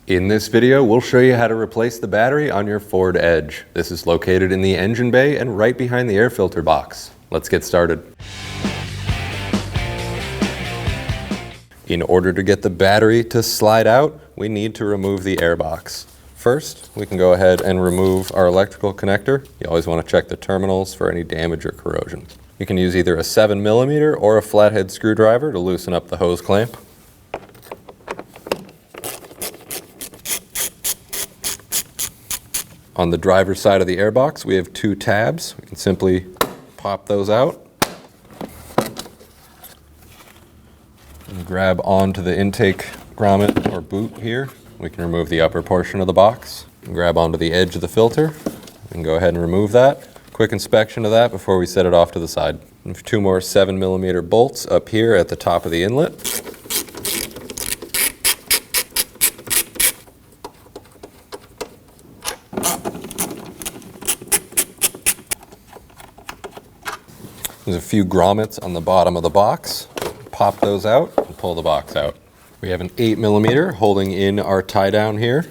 In this video, we'll show you how to replace the battery on your Ford Edge. This is located in the engine bay and right behind the air filter box. Let's get started. In order to get the battery to slide out, we need to remove the air box. First, we can go ahead and remove our electrical connector. You always want to check the terminals for any damage or corrosion. You can use either a 7mm or a flathead screwdriver to loosen up the hose clamp. On the driver's side of the airbox, we have two tabs. We can simply pop those out and grab onto the intake grommet or boot here. We can remove the upper portion of the box and grab onto the edge of the filter and go ahead and remove that. Quick inspection of that before we set it off to the side. We have two more 7mm bolts up here at the top of the inlet. There's a few grommets on the bottom of the box. Pop those out and pull the box out. We have an 8mm holding in our tie down here.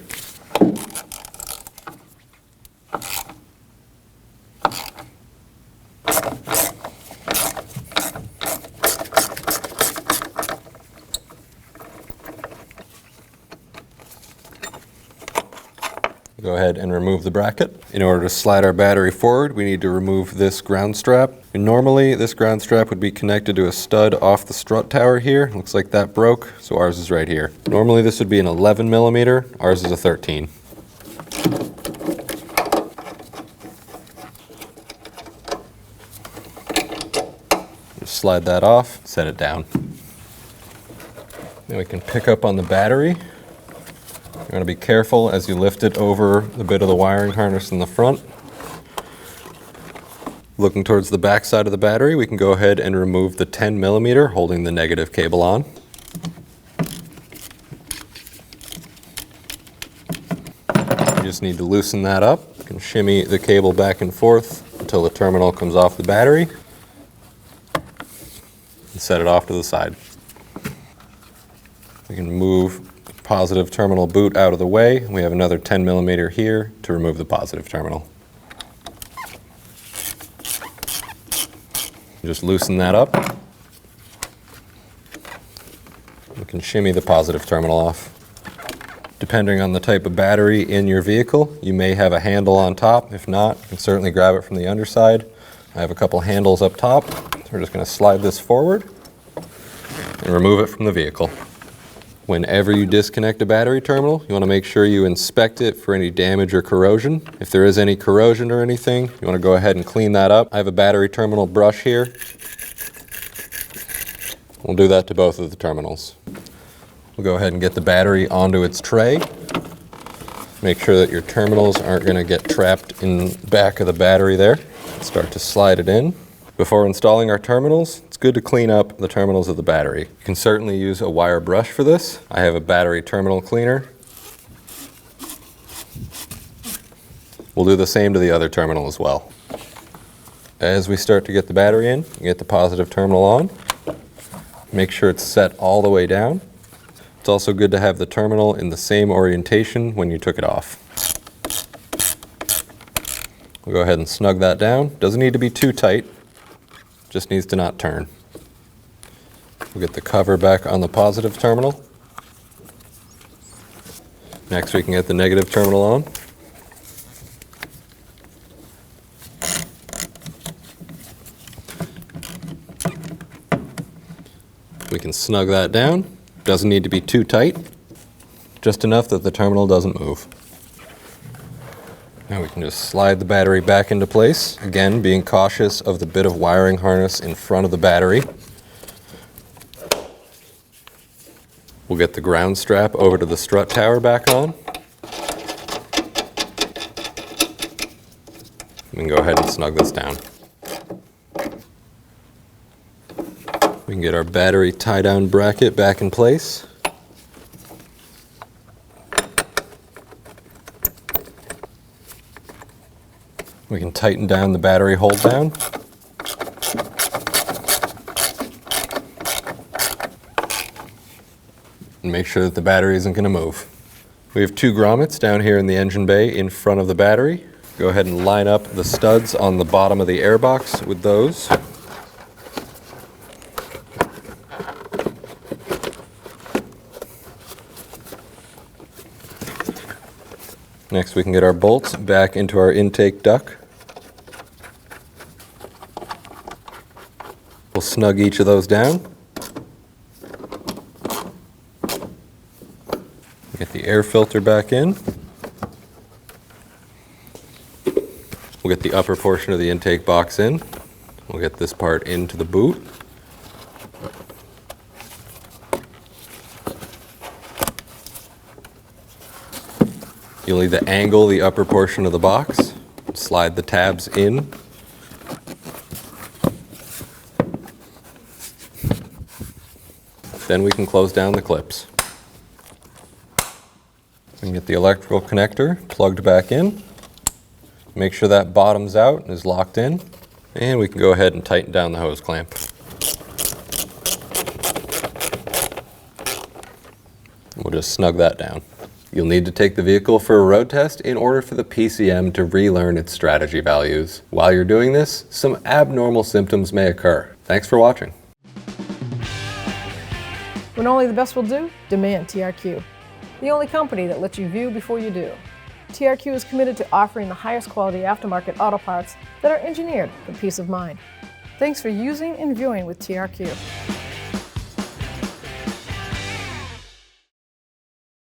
Go ahead and remove the bracket. In order to slide our battery forward, we need to remove this ground strap. And normally, this ground strap would be connected to a stud off the strut tower here. Looks like that broke, so ours is right here. Normally, this would be an 11mm. Ours is a 13. Just slide that off, set it down. Then we can pick up on the battery. You're going to be careful as you lift it over the bit of the wiring harness in the front. Looking towards the back side of the battery, we can go ahead and remove the 10mm holding the negative cable on. You just need to loosen that up. You can shimmy the cable back and forth until the terminal comes off the battery and set it off to the side. We can move positive terminal boot out of the way. We have another 10mm here to remove the positive terminal. Just loosen that up. We can shimmy the positive terminal off. Depending on the type of battery in your vehicle, you may have a handle on top. If not, you can certainly grab it from the underside. I have a couple handles up top. So we're just going to slide this forward and remove it from the vehicle. Whenever you disconnect a battery terminal, you want to make sure you inspect it for any damage or corrosion. If there is any corrosion or anything, you want to go ahead and clean that up. I have a battery terminal brush here. We'll do that to both of the terminals. We'll go ahead and get the battery onto its tray. Make sure that your terminals aren't going to get trapped in the back of the battery there. Start to slide it in. Before installing our terminals, it's good to clean up the terminals of the battery. You can certainly use a wire brush for this. I have a battery terminal cleaner. We'll do the same to the other terminal as well. As we start to get the battery in, you get the positive terminal on. Make sure it's set all the way down. It's also good to have the terminal in the same orientation when you took it off. We'll go ahead and snug that down. Doesn't need to be too tight. Just needs to not turn. We'll get the cover back on the positive terminal. Next we can get the negative terminal on. We can snug that down. Doesn't need to be too tight. Just enough that the terminal doesn't move. Now we can just slide the battery back into place, again being cautious of the bit of wiring harness in front of the battery. We'll get the ground strap over to the strut tower back on. We can go ahead and snug this down. We can get our battery tie-down bracket back in place. We can tighten down the battery hold down. And make sure that the battery isn't going to move. We have 2 grommets down here in the engine bay in front of the battery. Go ahead and line up the studs on the bottom of the airbox with those. Next we can get our bolts back into our intake duct. We'll snug each of those down. Get the air filter back in. We'll get the upper portion of the intake box in. We'll get this part into the boot. You'll need to angle the upper portion of the box, slide the tabs in. Then we can close down the clips. We can get the electrical connector plugged back in. Make sure that bottoms out and is locked in. And we can go ahead and tighten down the hose clamp. We'll just snug that down. You'll need to take the vehicle for a road test in order for the PCM to relearn its strategy values. While you're doing this, some abnormal symptoms may occur. Thanks for watching. When only the best will do, demand TRQ. The only company that lets you view before you do. TRQ is committed to offering the highest quality aftermarket auto parts that are engineered for peace of mind. Thanks for using and viewing with TRQ.